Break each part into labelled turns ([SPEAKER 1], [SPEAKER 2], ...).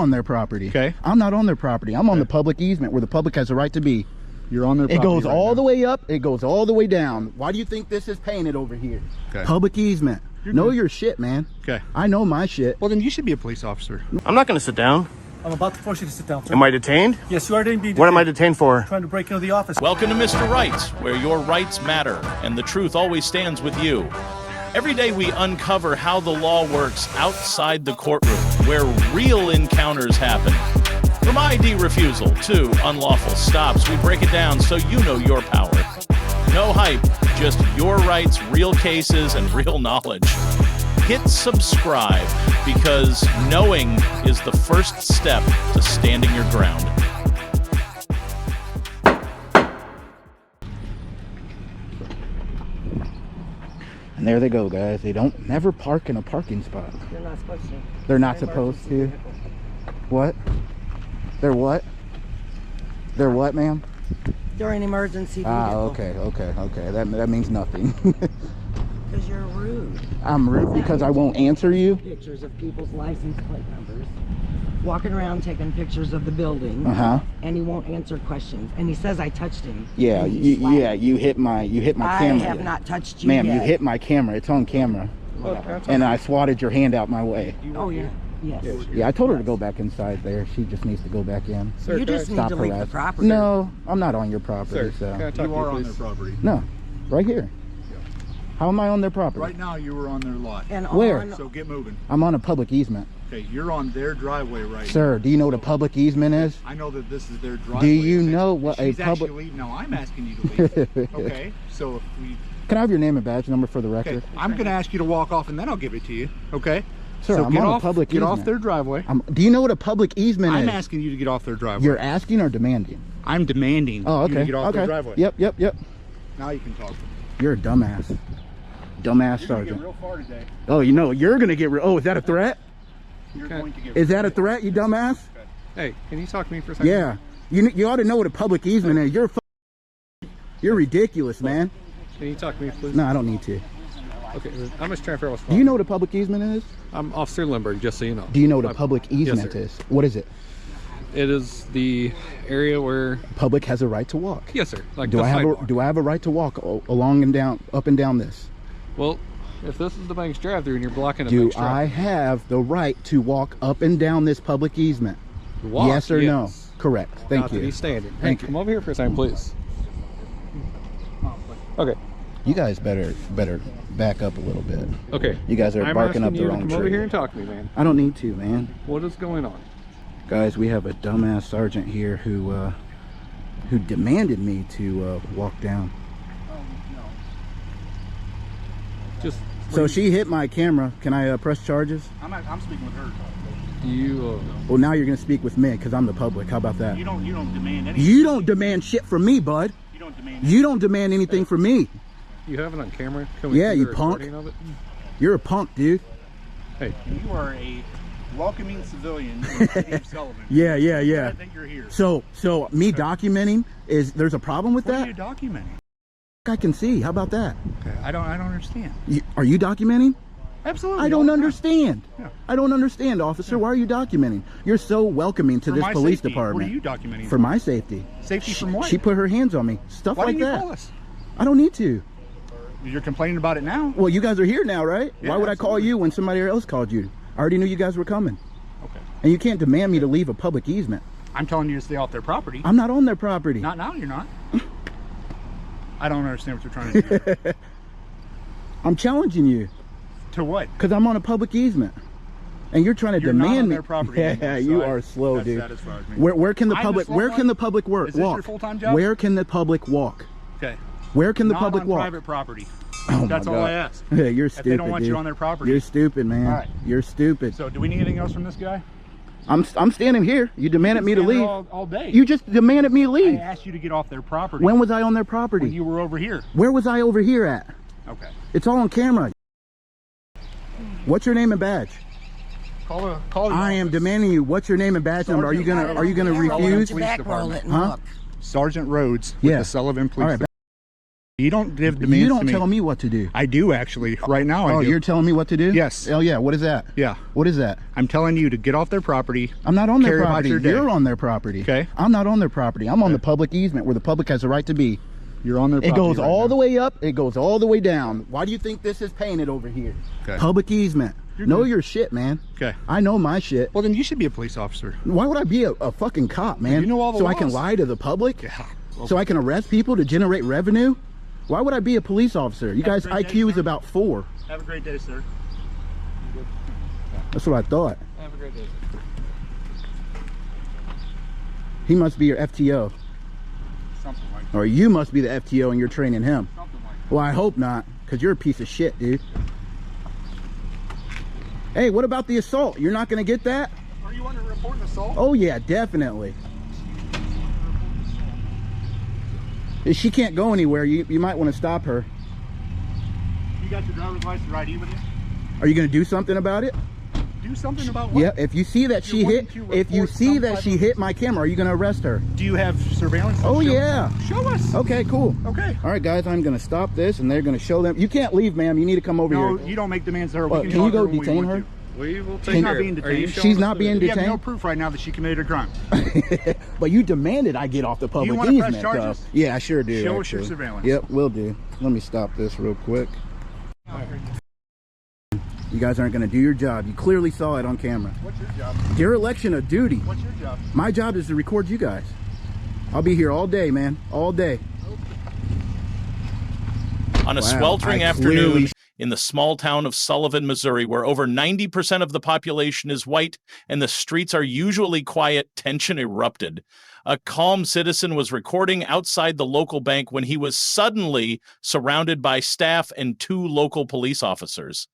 [SPEAKER 1] on their property.
[SPEAKER 2] Okay.
[SPEAKER 1] I'm not on their property. I'm on the public easement where the public has a right to be.
[SPEAKER 2] You're on their property.
[SPEAKER 1] It goes
[SPEAKER 2] right
[SPEAKER 1] all
[SPEAKER 2] now.
[SPEAKER 1] the way up. It goes all the way down. Why do you think this is painted over here?
[SPEAKER 2] Okay.
[SPEAKER 1] Public easement.
[SPEAKER 2] You're
[SPEAKER 1] Know
[SPEAKER 2] good.
[SPEAKER 1] your shit, man.
[SPEAKER 2] Okay.
[SPEAKER 1] I know my shit.
[SPEAKER 2] Well, then you should be a police officer.
[SPEAKER 3] I'm not going to sit down.
[SPEAKER 4] I'm about to force you to sit down, sir.
[SPEAKER 3] Am I detained?
[SPEAKER 4] Yes, you are being detained.
[SPEAKER 3] What am I detained for?
[SPEAKER 4] Trying to break into the office.
[SPEAKER 5] Welcome to Mr. Rights, where your rights matter and the truth always stands with you. Every day we uncover how the law works outside the courtroom, where real encounters happen. From ID refusal to unlawful stops, we break it down so you know your power. No hype, just your rights, real cases, and real knowledge. Hit subscribe, because knowing is the first step to standing your ground.
[SPEAKER 1] And there they go, guys. They don't never park in a parking spot.
[SPEAKER 6] You're not supposed to.
[SPEAKER 1] They're not supposed to. What? They're what? They're what, ma'am?
[SPEAKER 6] During emergency vehicle.
[SPEAKER 1] Ah, okay. That means nothing.
[SPEAKER 6] Because you're rude.
[SPEAKER 1] I'm rude because I won't answer you.
[SPEAKER 6] Pictures of people's license plate numbers. Walking around taking pictures of the building. And he won't answer questions. And he says I touched him.
[SPEAKER 1] Yeah, you hit my camera.
[SPEAKER 6] I have not touched you
[SPEAKER 1] Ma'am,
[SPEAKER 6] yet.
[SPEAKER 1] you hit my camera. It's on camera. And I swatted your hand out my way.
[SPEAKER 6] Oh, yeah. Yes.
[SPEAKER 1] Yeah, I told her to go back inside there. She just needs to go back in.
[SPEAKER 6] Sir, you just need to leave the property.
[SPEAKER 1] No, I'm not on your property.
[SPEAKER 2] Sir, can I
[SPEAKER 1] So.
[SPEAKER 2] talk
[SPEAKER 7] You
[SPEAKER 2] to
[SPEAKER 7] are
[SPEAKER 2] you,
[SPEAKER 7] on
[SPEAKER 2] please?
[SPEAKER 7] their property.
[SPEAKER 1] No, right here. How am I on their property?
[SPEAKER 7] Right now, you were on their lot.
[SPEAKER 6] And
[SPEAKER 1] Where?
[SPEAKER 6] on,
[SPEAKER 7] So get moving.
[SPEAKER 1] I'm on a public easement.
[SPEAKER 7] Okay, you're on their driveway right
[SPEAKER 1] Sir, do you know what a public easement is?
[SPEAKER 7] now. I know that this is their driveway.
[SPEAKER 1] Do you
[SPEAKER 7] okay?
[SPEAKER 1] know what
[SPEAKER 7] She's
[SPEAKER 1] a public...
[SPEAKER 7] actually leaving. No, I'm asking you to leave. Okay, so if we...
[SPEAKER 1] Can I have your name and badge number for the record?
[SPEAKER 7] Okay, I'm going to ask you to walk off and then I'll give it to you. Okay?
[SPEAKER 1] Sir,
[SPEAKER 7] so
[SPEAKER 1] I'm
[SPEAKER 7] get
[SPEAKER 1] on
[SPEAKER 7] off,
[SPEAKER 1] a public
[SPEAKER 7] get
[SPEAKER 1] easement.
[SPEAKER 7] off their driveway.
[SPEAKER 1] Do you know what a public easement is?
[SPEAKER 7] I'm asking you to get off their driveway.
[SPEAKER 1] You're asking or demanding?
[SPEAKER 7] I'm demanding
[SPEAKER 1] Oh, okay.
[SPEAKER 7] you to get off
[SPEAKER 1] okay.
[SPEAKER 7] their driveway.
[SPEAKER 1] Yep.
[SPEAKER 7] Now you can talk.
[SPEAKER 1] You're a dumbass. Dumbass
[SPEAKER 7] You're going to
[SPEAKER 1] sergeant.
[SPEAKER 7] get real far today.
[SPEAKER 1] Oh, you know, you're going to get... Oh, is that a threat?
[SPEAKER 7] You're going to get
[SPEAKER 1] Is that a threat, you dumbass?
[SPEAKER 2] Hey, can you talk to me for a second?
[SPEAKER 1] Yeah. You ought to know what a public easement is. You're ridiculous, man.
[SPEAKER 2] Can you talk to me, please?
[SPEAKER 1] No, I don't need to.
[SPEAKER 2] Okay, I'm just trying to figure out what's
[SPEAKER 1] Do you know what a public easement is?
[SPEAKER 2] I'm Officer Lindbergh, just so you know.
[SPEAKER 1] Do you know what a public easement
[SPEAKER 2] sir.
[SPEAKER 1] is? What is it?
[SPEAKER 2] It is the area where...
[SPEAKER 1] Public has a right to walk.
[SPEAKER 2] Yes, sir. Like
[SPEAKER 1] Do
[SPEAKER 2] the
[SPEAKER 1] I
[SPEAKER 2] sidewalk.
[SPEAKER 1] have a right to walk along and down, up and down this?
[SPEAKER 2] Well, if this is the bank's drive-through and you're blocking a
[SPEAKER 1] Do
[SPEAKER 2] bank's
[SPEAKER 1] I have the right to walk up and down this public easement?
[SPEAKER 2] walk,
[SPEAKER 1] Yes or no?
[SPEAKER 2] yes.
[SPEAKER 1] Correct. Thank
[SPEAKER 2] Not to
[SPEAKER 1] you.
[SPEAKER 2] be standing.
[SPEAKER 1] Thank
[SPEAKER 2] Hey,
[SPEAKER 1] you.
[SPEAKER 2] come over here for a second, please. Okay.
[SPEAKER 1] You guys better back up a little bit.
[SPEAKER 2] Okay.
[SPEAKER 1] You guys are
[SPEAKER 2] I'm
[SPEAKER 1] barking
[SPEAKER 2] asking
[SPEAKER 1] up the
[SPEAKER 2] you
[SPEAKER 1] wrong
[SPEAKER 2] to come over
[SPEAKER 1] tree.
[SPEAKER 2] here and talk to me, man.
[SPEAKER 1] I don't need to, man.
[SPEAKER 2] What is going on?
[SPEAKER 1] Guys, we have a dumbass sergeant here who demanded me to walk down.
[SPEAKER 2] Just
[SPEAKER 1] So she hit my camera. Can I press charges?
[SPEAKER 7] I'm speaking with her.
[SPEAKER 2] you.
[SPEAKER 1] Well, now you're gonna speak with me because I'm the public. How about that?
[SPEAKER 7] You don't demand anything.
[SPEAKER 1] You don't demand shit from me, bud.
[SPEAKER 7] You don't demand
[SPEAKER 1] You don't demand anything from me.
[SPEAKER 2] You have it on camera? Can we
[SPEAKER 1] Yeah,
[SPEAKER 2] see
[SPEAKER 1] you
[SPEAKER 2] the
[SPEAKER 1] punk.
[SPEAKER 2] recording of it?
[SPEAKER 1] You're a punk, dude.
[SPEAKER 2] Hey,
[SPEAKER 7] You are a welcoming civilian in the city of Sullivan.
[SPEAKER 1] Yeah.
[SPEAKER 7] I think you're here.
[SPEAKER 1] So me documenting there's a problem with
[SPEAKER 7] What are
[SPEAKER 1] that?
[SPEAKER 7] you documenting?
[SPEAKER 1] I can see. How about that?
[SPEAKER 7] Okay, I don't understand.
[SPEAKER 1] Are you documenting?
[SPEAKER 7] Absolutely.
[SPEAKER 1] I don't
[SPEAKER 7] all the time.
[SPEAKER 1] understand.
[SPEAKER 7] Yeah.
[SPEAKER 1] I don't understand, officer. Why are you documenting? You're so welcoming to
[SPEAKER 7] For
[SPEAKER 1] this
[SPEAKER 7] my
[SPEAKER 1] police
[SPEAKER 7] safety.
[SPEAKER 1] department.
[SPEAKER 7] What are you documenting?
[SPEAKER 1] For my safety.
[SPEAKER 7] Safety from what?
[SPEAKER 1] She put her hands on me. Stuff
[SPEAKER 7] Why
[SPEAKER 1] like
[SPEAKER 7] didn't you
[SPEAKER 1] that.
[SPEAKER 7] call us?
[SPEAKER 1] I don't need to.
[SPEAKER 7] You're complaining about it now?
[SPEAKER 1] Well, you guys are here now, right?
[SPEAKER 7] Yeah,
[SPEAKER 1] Why would I call
[SPEAKER 7] absolutely.
[SPEAKER 1] you when somebody else called you? I already knew you guys were coming.
[SPEAKER 7] Okay.
[SPEAKER 1] And you can't demand me to leave a public easement.
[SPEAKER 7] I'm telling you to stay off their property.
[SPEAKER 1] I'm not on their property.
[SPEAKER 7] Not now, you're not. I don't understand what you're trying to do.
[SPEAKER 1] I'm challenging you
[SPEAKER 7] To what?
[SPEAKER 1] because I'm on a public easement. And you're trying to
[SPEAKER 7] You're not
[SPEAKER 1] demand
[SPEAKER 7] on
[SPEAKER 1] me.
[SPEAKER 7] their property
[SPEAKER 1] Yeah,
[SPEAKER 7] anymore, so
[SPEAKER 1] you
[SPEAKER 7] I-
[SPEAKER 1] are slow,
[SPEAKER 7] that
[SPEAKER 1] dude.
[SPEAKER 7] satisfies me.
[SPEAKER 1] Where can the
[SPEAKER 7] I'm
[SPEAKER 1] public
[SPEAKER 7] the slow
[SPEAKER 1] where
[SPEAKER 7] one?
[SPEAKER 1] can the public work
[SPEAKER 7] Is this
[SPEAKER 1] walk?
[SPEAKER 7] your full-time job?
[SPEAKER 1] Where can the public walk?
[SPEAKER 7] Okay.
[SPEAKER 1] Where can the
[SPEAKER 7] Not
[SPEAKER 1] public
[SPEAKER 7] on
[SPEAKER 1] walk?
[SPEAKER 7] private property.
[SPEAKER 1] Oh
[SPEAKER 7] That's
[SPEAKER 1] my
[SPEAKER 7] all
[SPEAKER 1] God.
[SPEAKER 7] I ask.
[SPEAKER 1] Hey, you're
[SPEAKER 7] If
[SPEAKER 1] stupid.
[SPEAKER 7] they don't want
[SPEAKER 1] dude.
[SPEAKER 7] you on their property.
[SPEAKER 1] You're stupid, man.
[SPEAKER 7] All right.
[SPEAKER 1] You're stupid.
[SPEAKER 7] So do we need anything else from this guy?
[SPEAKER 1] I'm standing here. You demanded me to
[SPEAKER 7] Stand there
[SPEAKER 1] leave.
[SPEAKER 7] all day.
[SPEAKER 1] You just demanded me to
[SPEAKER 7] I
[SPEAKER 1] leave.
[SPEAKER 7] asked you to get off their property.
[SPEAKER 1] When was I on their property?
[SPEAKER 7] When you were over here.
[SPEAKER 1] Where was I over here at?
[SPEAKER 7] Okay.
[SPEAKER 1] It's all on camera. What's your name and badge?
[SPEAKER 7] Call the
[SPEAKER 1] I am
[SPEAKER 7] office.
[SPEAKER 1] demanding you. What's your name and badge number? Are you gonna
[SPEAKER 7] Sergeant.
[SPEAKER 1] refuse?
[SPEAKER 7] Police
[SPEAKER 6] back roll it and
[SPEAKER 1] Huh?
[SPEAKER 6] look.
[SPEAKER 7] Sergeant Rhodes with
[SPEAKER 1] Yeah.
[SPEAKER 7] the Sullivan Police
[SPEAKER 1] All right,
[SPEAKER 7] Department. You don't give demands
[SPEAKER 1] You don't
[SPEAKER 7] to me.
[SPEAKER 1] tell me what to do.
[SPEAKER 7] I do actually. Right now I
[SPEAKER 1] Oh,
[SPEAKER 7] do.
[SPEAKER 1] you're telling me what to do?
[SPEAKER 7] Yes.
[SPEAKER 1] Oh, yeah. What is that?
[SPEAKER 7] Yeah.
[SPEAKER 1] What is that?
[SPEAKER 7] I'm telling you to get off their property.
[SPEAKER 1] I'm not on their
[SPEAKER 7] Carry about
[SPEAKER 1] property.
[SPEAKER 7] your day.
[SPEAKER 1] You're on their property.
[SPEAKER 7] Okay.
[SPEAKER 1] I'm not on their property. I'm on the public easement where the public has a right to be.
[SPEAKER 7] You're on their
[SPEAKER 1] It
[SPEAKER 7] property.
[SPEAKER 1] goes
[SPEAKER 7] right
[SPEAKER 1] all
[SPEAKER 7] now.
[SPEAKER 1] the way up. It goes all the way down. Why do you think this is painted over here?
[SPEAKER 7] Okay.
[SPEAKER 1] Public easement. Know
[SPEAKER 7] good.
[SPEAKER 1] your shit, man.
[SPEAKER 7] Okay.
[SPEAKER 1] I know my shit.
[SPEAKER 7] Well, then you should be a police officer.
[SPEAKER 1] Why would I be a fucking cop, man?
[SPEAKER 7] You know all the
[SPEAKER 1] so I can
[SPEAKER 7] laws.
[SPEAKER 1] lie to the public?
[SPEAKER 7] Yeah. Well,
[SPEAKER 1] So I can arrest people to generate revenue? Why would I be a police officer? You guys'
[SPEAKER 7] a great day,
[SPEAKER 1] IQ is
[SPEAKER 7] sir.
[SPEAKER 1] about 4.
[SPEAKER 7] have a great day, sir.
[SPEAKER 1] That's what I thought.
[SPEAKER 7] Have a great day.
[SPEAKER 1] He must be your FTO.
[SPEAKER 7] Something like
[SPEAKER 1] Or you must be the FTO and you're training him.
[SPEAKER 7] something like
[SPEAKER 1] Well, I hope not, because you're a piece of shit, dude. Hey, what about the assault? You're not going to get that?
[SPEAKER 7] Are you under report an assault?
[SPEAKER 1] Oh, yeah, definitely. If she can't go anywhere, you might want to stop her.
[SPEAKER 7] You got your driver's license or ID with you?
[SPEAKER 1] Are you going to do something about it?
[SPEAKER 7] Do something about what?
[SPEAKER 1] Yeah, if you see that she
[SPEAKER 7] You're
[SPEAKER 1] hit,
[SPEAKER 7] wanting to
[SPEAKER 1] if you
[SPEAKER 7] report
[SPEAKER 1] see
[SPEAKER 7] some
[SPEAKER 1] that
[SPEAKER 7] type
[SPEAKER 1] she
[SPEAKER 7] of-
[SPEAKER 1] hit my camera, are you going to arrest her?
[SPEAKER 7] Do you have surveillance?
[SPEAKER 1] Oh,
[SPEAKER 7] Show-
[SPEAKER 1] yeah.
[SPEAKER 7] Show us.
[SPEAKER 1] Okay, cool.
[SPEAKER 7] Okay.
[SPEAKER 1] All right, guys, I'm going to stop this, and they're going to show them. You can't leave, ma'am. You need to come over
[SPEAKER 7] No,
[SPEAKER 1] here.
[SPEAKER 7] you don't make demands to her.
[SPEAKER 1] What,
[SPEAKER 7] We
[SPEAKER 1] can you
[SPEAKER 7] talk to
[SPEAKER 1] go
[SPEAKER 7] when we
[SPEAKER 1] detain
[SPEAKER 7] want
[SPEAKER 1] her?
[SPEAKER 7] to.
[SPEAKER 2] We will take
[SPEAKER 7] She's
[SPEAKER 2] care
[SPEAKER 7] not being
[SPEAKER 2] of it. Are you
[SPEAKER 7] detained.
[SPEAKER 2] showing
[SPEAKER 1] She's
[SPEAKER 2] us
[SPEAKER 1] not
[SPEAKER 2] the
[SPEAKER 1] being
[SPEAKER 2] video?
[SPEAKER 7] You have no
[SPEAKER 1] detained?
[SPEAKER 7] proof right now that she committed a crime.
[SPEAKER 1] But you demanded I get off the public
[SPEAKER 7] wanna press
[SPEAKER 1] easement, though.
[SPEAKER 7] charges?
[SPEAKER 1] Yeah, I sure do.
[SPEAKER 7] Show us your
[SPEAKER 1] actually.
[SPEAKER 7] surveillance.
[SPEAKER 1] Yep, will do. Let me stop this real quick. You guys aren't going to do your job. You clearly saw it on camera.
[SPEAKER 7] What's your job?
[SPEAKER 1] Dereliction of duty.
[SPEAKER 7] What's your job?
[SPEAKER 1] My job is to record you guys. I'll be here all day, man. All day.
[SPEAKER 5] On a
[SPEAKER 1] Wow,
[SPEAKER 5] sweltering
[SPEAKER 1] I
[SPEAKER 5] afternoon
[SPEAKER 1] clearly-
[SPEAKER 5] in the small town of Sullivan, Missouri, where over 90% of the population is white and the streets are usually quiet, tension erupted. A calm citizen was recording outside the local bank when he was suddenly surrounded by staff and 2 local police officers.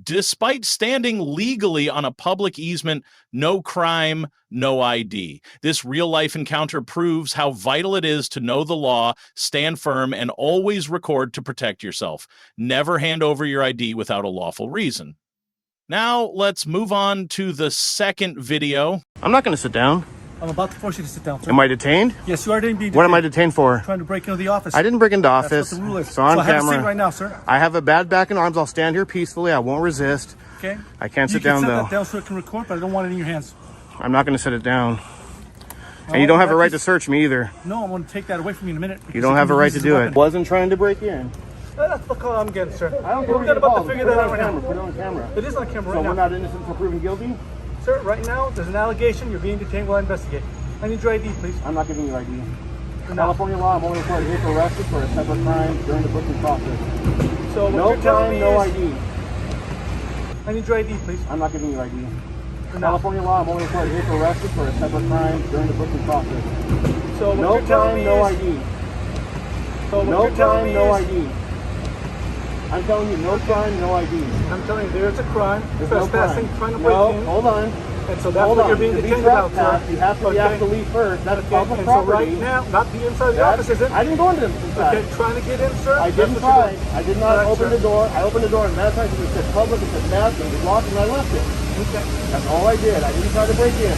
[SPEAKER 5] Despite standing legally on a public easement, no crime, no ID. This real-life encounter proves how vital it is to know the law, stand firm, and always record to protect yourself. Never hand over your ID without a lawful reason. Now, let's move on to the second video.
[SPEAKER 3] I'm not going to sit down.
[SPEAKER 4] I'm about to force you to sit down, sir.
[SPEAKER 3] Am I detained?
[SPEAKER 4] Yes, you are being detained.
[SPEAKER 3] What am I detained for?
[SPEAKER 4] Trying to break into the office.
[SPEAKER 3] I didn't break into
[SPEAKER 4] That's
[SPEAKER 3] office.
[SPEAKER 4] what the rule is.
[SPEAKER 3] So on
[SPEAKER 4] I have a seat
[SPEAKER 3] camera.
[SPEAKER 4] right now, sir.
[SPEAKER 3] I have a bad back and arms. I'll stand here peacefully. I won't resist.
[SPEAKER 4] Okay.
[SPEAKER 3] I can't sit
[SPEAKER 4] You
[SPEAKER 3] down
[SPEAKER 4] can
[SPEAKER 3] though.
[SPEAKER 4] set that down so it can record, but I don't want it in your hands.
[SPEAKER 3] I'm not going to sit it down. And you don't have a right to search me either.
[SPEAKER 4] No, I'm going to take that away from you in a minute.
[SPEAKER 3] You don't have a right to do it. Wasn't trying to break in.
[SPEAKER 4] That's the call I'm getting, sir.
[SPEAKER 3] I don't care
[SPEAKER 4] We're
[SPEAKER 3] what you're
[SPEAKER 4] about to
[SPEAKER 3] called.
[SPEAKER 4] figure
[SPEAKER 3] Put it
[SPEAKER 4] that out
[SPEAKER 3] on
[SPEAKER 4] right
[SPEAKER 3] camera.
[SPEAKER 4] now.
[SPEAKER 3] Put it on camera.
[SPEAKER 4] It is on camera
[SPEAKER 3] So
[SPEAKER 4] right
[SPEAKER 3] we're
[SPEAKER 4] now.
[SPEAKER 3] not innocent until proven guilty?
[SPEAKER 4] Sir, right now, there's an allegation. You're being detained while I investigate. I need your ID, please.
[SPEAKER 3] I'm not giving you ID.
[SPEAKER 4] No.
[SPEAKER 3] California law, I'm only required to get arrested for a separate crime during the booking process.
[SPEAKER 4] So what
[SPEAKER 3] No
[SPEAKER 4] you're telling me
[SPEAKER 3] crime, no
[SPEAKER 4] is,
[SPEAKER 3] ID.
[SPEAKER 4] I need your ID, please.
[SPEAKER 3] I'm not giving you ID.
[SPEAKER 4] No.
[SPEAKER 3] California law, I'm only required to get arrested for a separate crime during the booking process.
[SPEAKER 4] So what
[SPEAKER 3] No
[SPEAKER 4] you're telling
[SPEAKER 3] crime,
[SPEAKER 4] me
[SPEAKER 3] no
[SPEAKER 4] is,
[SPEAKER 3] ID.
[SPEAKER 4] So what
[SPEAKER 3] No
[SPEAKER 4] you're telling me
[SPEAKER 3] crime, no
[SPEAKER 4] is,
[SPEAKER 3] ID. I'm telling you, no crime, no ID.
[SPEAKER 4] I'm telling you, there's a crime.
[SPEAKER 3] There's no
[SPEAKER 4] Trespassing,
[SPEAKER 3] crime.
[SPEAKER 4] trying to break
[SPEAKER 3] No,
[SPEAKER 4] in.
[SPEAKER 3] hold on.
[SPEAKER 4] And so that's
[SPEAKER 3] Hold
[SPEAKER 4] what
[SPEAKER 3] on.
[SPEAKER 4] you're being
[SPEAKER 3] To be
[SPEAKER 4] detained about,
[SPEAKER 3] trespassed,
[SPEAKER 4] sir.
[SPEAKER 3] you have to be asked to leave first. That's public
[SPEAKER 4] and so
[SPEAKER 3] property.
[SPEAKER 4] right now, not be inside the
[SPEAKER 3] That's-
[SPEAKER 4] office, is it?
[SPEAKER 3] I didn't go into the inside.
[SPEAKER 4] Okay, trying to get in, sir?
[SPEAKER 3] I
[SPEAKER 4] That's
[SPEAKER 3] didn't
[SPEAKER 4] what
[SPEAKER 3] try.
[SPEAKER 4] you're doing.
[SPEAKER 3] I did not
[SPEAKER 4] Correct,
[SPEAKER 3] open
[SPEAKER 4] sir.
[SPEAKER 3] the door. I opened the door and that time it said public, it said mask, it was locked and I left it.
[SPEAKER 4] Okay.
[SPEAKER 3] That's all I did. I didn't try to break in.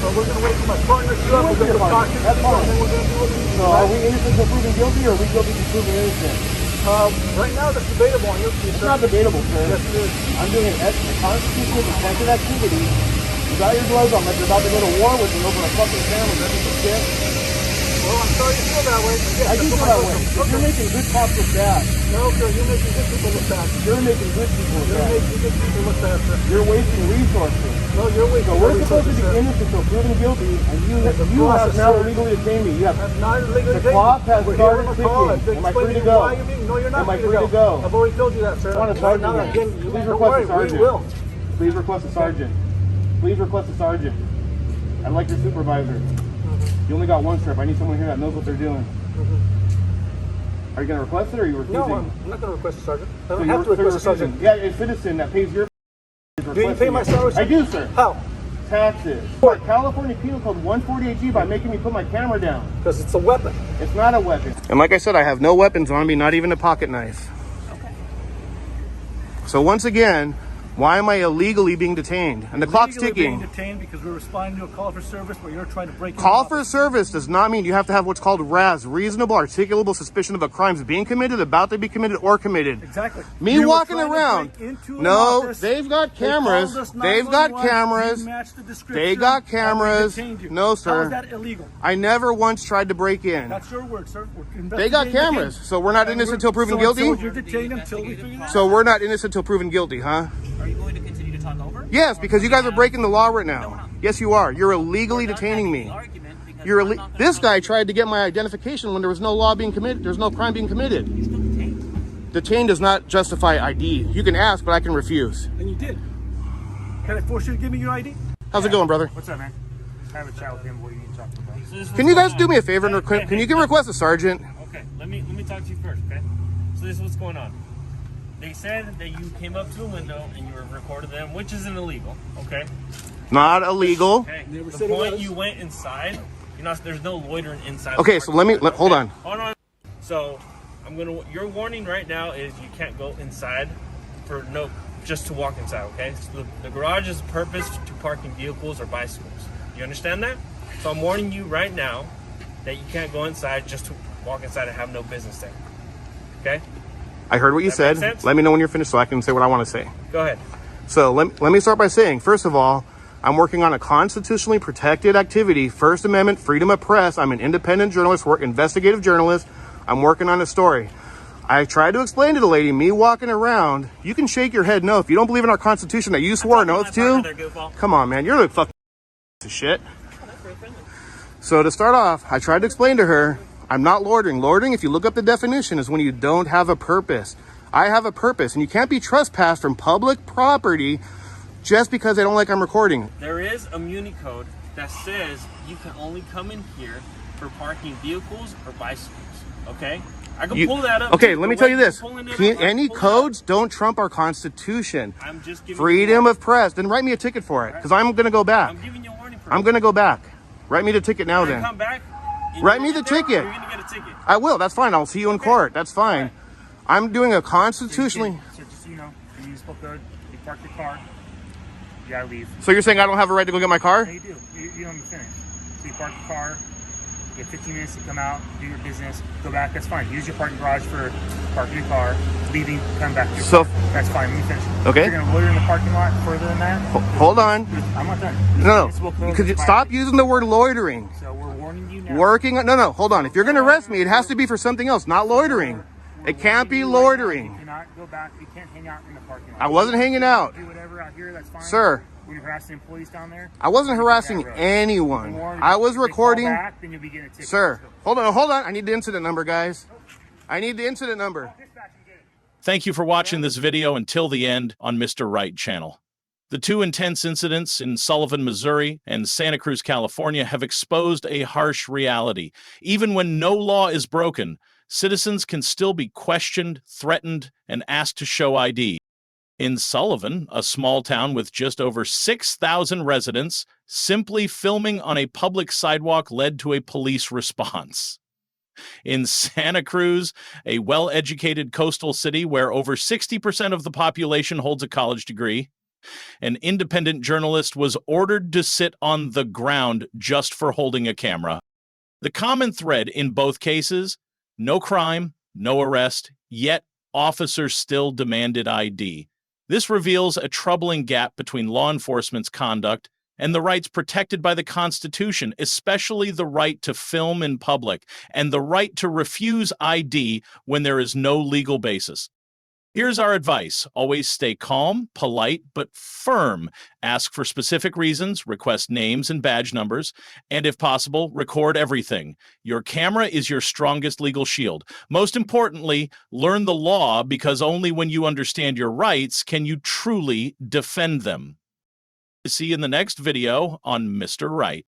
[SPEAKER 4] So we're going to wait for my partner to up. We're going to talk to
[SPEAKER 3] That's
[SPEAKER 4] people,
[SPEAKER 3] fine.
[SPEAKER 4] and then we're going to do what we need.
[SPEAKER 3] So are we innocent until proven guilty or are we guilty until proven innocent?
[SPEAKER 4] Right now, that's debatable on your piece,
[SPEAKER 3] It's
[SPEAKER 4] sir.
[SPEAKER 3] not debatable, sir.
[SPEAKER 4] Yes, it is.
[SPEAKER 3] I'm doing a constitutional protected activity. You got your gloves on like you're about to go to war with me over a fucking family. That's some shit.
[SPEAKER 4] Well, I'm sorry you feel that way. But yes,
[SPEAKER 3] I do
[SPEAKER 4] that's
[SPEAKER 3] feel
[SPEAKER 4] what
[SPEAKER 3] that
[SPEAKER 4] my
[SPEAKER 3] way.
[SPEAKER 4] question-
[SPEAKER 3] You're making good cops look bad.
[SPEAKER 4] No, sir, you're making good people look bad.
[SPEAKER 3] You're making good people look
[SPEAKER 4] You're
[SPEAKER 3] bad.
[SPEAKER 4] making good people look bad, sir.
[SPEAKER 3] You're wasting resources.
[SPEAKER 4] No, you're wasting
[SPEAKER 3] So we're
[SPEAKER 4] your
[SPEAKER 3] supposed to
[SPEAKER 4] resources,
[SPEAKER 3] be
[SPEAKER 4] sir.
[SPEAKER 3] innocent until proven guilty, and you
[SPEAKER 4] There's a
[SPEAKER 3] have
[SPEAKER 4] process,
[SPEAKER 3] now
[SPEAKER 4] sir.
[SPEAKER 3] illegally detained me. You have
[SPEAKER 4] I'm not illegally
[SPEAKER 3] The
[SPEAKER 4] taking.
[SPEAKER 3] clock has
[SPEAKER 4] We're
[SPEAKER 3] started
[SPEAKER 4] here on a call.
[SPEAKER 3] ticking.
[SPEAKER 4] I've
[SPEAKER 3] Am I free
[SPEAKER 4] explained
[SPEAKER 3] to
[SPEAKER 4] you
[SPEAKER 3] go?
[SPEAKER 4] why you're being. No, you're not
[SPEAKER 3] Am I
[SPEAKER 4] free
[SPEAKER 3] free
[SPEAKER 4] to
[SPEAKER 3] to go?
[SPEAKER 4] I've already told you that, sir.
[SPEAKER 3] I want a
[SPEAKER 4] Right
[SPEAKER 3] sergeant
[SPEAKER 4] now,
[SPEAKER 3] here.
[SPEAKER 4] again,
[SPEAKER 3] Please
[SPEAKER 4] don't
[SPEAKER 3] request
[SPEAKER 4] worry,
[SPEAKER 3] a sergeant.
[SPEAKER 4] we will.
[SPEAKER 3] Please request a sergeant. Please request a sergeant. I like your supervisor. You only got one strip. I need someone here that knows what they're doing. Are you going to request it or are you refusing?
[SPEAKER 4] No, I'm not going to request a sergeant. I
[SPEAKER 3] So
[SPEAKER 4] don't
[SPEAKER 3] you're-
[SPEAKER 4] have to
[SPEAKER 3] so you're
[SPEAKER 4] request a sergeant.
[SPEAKER 3] refusing. Yeah, a citizen that pays your is
[SPEAKER 4] Do you pay
[SPEAKER 3] requesting
[SPEAKER 4] my
[SPEAKER 3] it.
[SPEAKER 4] salary, sir?
[SPEAKER 3] I do, sir.
[SPEAKER 4] How?
[SPEAKER 3] Taxes. California Penal Code 148G by making me put my camera down.
[SPEAKER 4] Because it's a weapon.
[SPEAKER 3] It's not a weapon. And like I said, I have no weapons on me, not even a pocket knife. Okay. So once again, Why am I illegally being detained? And the clock's
[SPEAKER 4] Legally
[SPEAKER 3] ticking.
[SPEAKER 4] being detained because we're responding to a call for service where you're trying to break in.
[SPEAKER 3] Call for service does not mean you have to have what's called RAS, reasonable articulable suspicion of a crime being committed, about to be committed, or committed.
[SPEAKER 4] Exactly.
[SPEAKER 3] Me
[SPEAKER 4] You were
[SPEAKER 3] walking
[SPEAKER 4] trying to
[SPEAKER 3] around.
[SPEAKER 4] break into an
[SPEAKER 3] No,
[SPEAKER 4] office.
[SPEAKER 3] they've got
[SPEAKER 4] They called
[SPEAKER 3] cameras.
[SPEAKER 4] us
[SPEAKER 3] They've got
[SPEAKER 4] 911.
[SPEAKER 3] cameras.
[SPEAKER 4] You matched the description,
[SPEAKER 3] They got
[SPEAKER 4] and we
[SPEAKER 3] cameras.
[SPEAKER 4] detained you.
[SPEAKER 3] No,
[SPEAKER 4] How
[SPEAKER 3] sir.
[SPEAKER 4] is that illegal?
[SPEAKER 3] I never once tried to break in.
[SPEAKER 4] That's your word, sir. We're
[SPEAKER 3] They got
[SPEAKER 4] investigating
[SPEAKER 3] cameras,
[SPEAKER 4] the case.
[SPEAKER 3] so we're not
[SPEAKER 4] And
[SPEAKER 3] innocent
[SPEAKER 4] we're-
[SPEAKER 3] until proven
[SPEAKER 4] so
[SPEAKER 3] guilty?
[SPEAKER 4] you're detained until we figure it out.
[SPEAKER 3] So we're not innocent until proven guilty, huh?
[SPEAKER 8] Are you going to continue to talk over?
[SPEAKER 3] Yes, because you guys are breaking the law right now. Yes, you are. You're illegally detaining me. This guy tried to get my identification when there was no law being committed. There's no crime being committed.
[SPEAKER 8] You're still detained.
[SPEAKER 3] Detained does not justify ID. You can ask, but I can refuse.
[SPEAKER 4] And you did. Can I force you to give me your ID?
[SPEAKER 3] How's it going, brother?
[SPEAKER 7] What's up, man? Have a chat with him. What do you need to talk about?
[SPEAKER 8] So this is
[SPEAKER 3] Can
[SPEAKER 8] what's
[SPEAKER 3] you guys
[SPEAKER 8] going
[SPEAKER 3] do
[SPEAKER 8] on.
[SPEAKER 3] me a favor and can you get request a sergeant?
[SPEAKER 8] Okay, let me talk to you first, okay? So this is what's going on. They said that you came up to a window and you recorded them, which isn't illegal, okay?
[SPEAKER 3] Not illegal.
[SPEAKER 8] Okay.
[SPEAKER 4] Never
[SPEAKER 8] The
[SPEAKER 4] said it
[SPEAKER 8] point
[SPEAKER 4] was.
[SPEAKER 8] you went inside, there's no loitering inside.
[SPEAKER 3] Okay,
[SPEAKER 8] the
[SPEAKER 3] so
[SPEAKER 8] parking lot,
[SPEAKER 3] hold
[SPEAKER 8] okay?
[SPEAKER 3] on.
[SPEAKER 8] Hold on. So your warning right now is you can't go inside just to walk inside, okay? So the garage is purposed to parking vehicles or bicycles. You understand that? So I'm warning you right now that you can't go inside just to walk inside and have no business there. Okay?
[SPEAKER 3] I heard what you
[SPEAKER 8] Does that
[SPEAKER 3] said.
[SPEAKER 8] make sense?
[SPEAKER 3] Let me know when you're finished so I can say what I want to say.
[SPEAKER 8] Go ahead.
[SPEAKER 3] So let me start by saying, first of all, I'm working on a constitutionally protected activity, First Amendment, freedom of press. I'm an independent journalist, investigative journalist. I'm working on a story. I tried to explain to the lady, me walking around, you can shake your head no. If you don't believe in our Constitution that you swore an oath to, come on, man, you're a fucking piece of shit. So to start off, I tried to explain to her, I'm not loitering. Loitering, if you look up the definition, is when you don't have a purpose. I have a purpose, and you can't be trespassed from public property just because they don't like I'm recording.
[SPEAKER 8] There is a muni code that says you can only come in here for parking vehicles or bicycles, okay? I can pull that up.
[SPEAKER 3] Okay, let me tell you this. Any
[SPEAKER 8] Pull it up.
[SPEAKER 3] codes don't trump our Constitution.
[SPEAKER 8] I'm just giving
[SPEAKER 3] Freedom
[SPEAKER 8] you
[SPEAKER 3] of press. Then write me a ticket for it, because I'm going to go back.
[SPEAKER 8] I'm giving you a warning for
[SPEAKER 3] I'm going to go back. Write me the ticket now
[SPEAKER 8] When I
[SPEAKER 3] then.
[SPEAKER 8] come back, and
[SPEAKER 3] Write
[SPEAKER 8] you
[SPEAKER 3] me
[SPEAKER 8] get
[SPEAKER 3] the
[SPEAKER 8] there,
[SPEAKER 3] ticket.
[SPEAKER 8] You're gonna get a ticket.
[SPEAKER 3] I will. That's fine. I'll see you in court. That's fine.
[SPEAKER 8] Right.
[SPEAKER 3] I'm doing a constitutionally...
[SPEAKER 7] So just so you know, the municipal code, you park your car, you gotta leave.
[SPEAKER 3] So you're saying I don't have a right to go get my
[SPEAKER 7] No,
[SPEAKER 3] car?
[SPEAKER 7] you do. You don't finish. So you park your car, you have 15 minutes to come out, do your business, go back, that's fine. Use your parking garage for parking your car, leaving, come back to your
[SPEAKER 3] So-
[SPEAKER 7] car. That's fine, let me finish.
[SPEAKER 3] Okay.
[SPEAKER 7] If you're gonna loiter in the parking lot further than that,
[SPEAKER 3] Hold on.
[SPEAKER 7] I'm not done.
[SPEAKER 3] No,
[SPEAKER 7] Municipal code
[SPEAKER 3] because
[SPEAKER 7] is
[SPEAKER 3] stop
[SPEAKER 7] fine.
[SPEAKER 3] using the word loitering.
[SPEAKER 7] So we're warning you now.
[SPEAKER 3] No, hold on. If you're going to arrest me, it has to be for something else, not loitering. It can't be
[SPEAKER 7] You
[SPEAKER 3] loitering.
[SPEAKER 7] cannot go back, you can't hang out in the parking lot.
[SPEAKER 3] I wasn't hanging out.
[SPEAKER 7] Do whatever out here, that's fine.
[SPEAKER 3] Sir.
[SPEAKER 7] When you're harassing employees down there,
[SPEAKER 3] I wasn't harassing
[SPEAKER 7] road.
[SPEAKER 3] anyone.
[SPEAKER 7] warn
[SPEAKER 3] I
[SPEAKER 7] you.
[SPEAKER 3] was
[SPEAKER 7] If they call
[SPEAKER 3] recording.
[SPEAKER 7] back, then you'll be getting a ticket.
[SPEAKER 3] Sir, hold on. I need the incident number, guys. I need the incident number.
[SPEAKER 5] Thank you for watching this video until the end on Mr. Right channel. The two intense incidents in Sullivan, Missouri and Santa Cruz, California have exposed a harsh reality. Even when no law is broken, citizens can still be questioned, threatened, and asked to show ID. In Sullivan, a small town with just over 6,000 residents, simply filming on a public sidewalk led to a police response. In Santa Cruz, a well-educated coastal city where over 60% of the population holds a college degree, an independent journalist was ordered to sit on the ground just for holding a camera. The common thread in both cases, no crime, no arrest, yet officers still demanded ID. This reveals a troubling gap between law enforcement's conduct and the rights protected by the Constitution, especially the right to film in public and the right to refuse ID when there is no legal basis. Here's our advice. Always stay calm, polite, but firm. Ask for specific reasons, request names and badge numbers, and if possible, record everything. Your camera is your strongest legal shield. Most importantly, learn the law, because only when you understand your rights can you truly defend them. See you in the next video on Mr. Right.